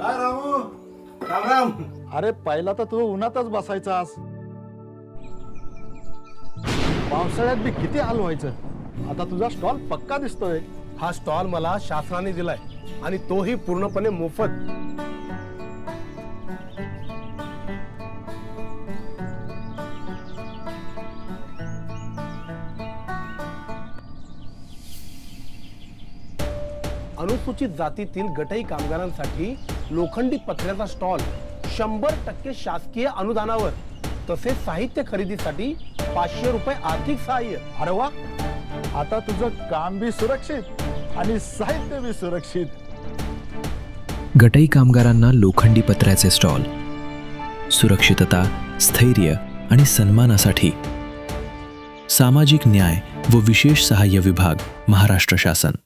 काय रामू, राम राम. अरे पहिला तर तू उन्हातच बसायचास. पावसाळ्यात बी किती हाल व्हायचं. आता तुझा स्टॉल पक्का दिसतोय. हा स्टॉल मला शासनाने दिलाय आणि तोही पूर्णपणे मोफत. अनुसूचित जातीतील गटई कामगारांसाठी लोखंडी पत्र्याचा स्टॉल 100% शासकीय अनुदानावर, तसेच साहित्य खरेदीसाठी 500 रुपये आर्थिक सहाय्य. अरे वा, आता तुझं काम बी सुरक्षित आणि साहित्य बी सुरक्षित. गटई कामगारांना लोखंडी पत्र्याचे स्टॉल, सुरक्षितता, स्थैर्य आणि सन्मानासाठी. सामाजिक न्याय व विशेष सहाय्य विभाग, महाराष्ट्र शासन.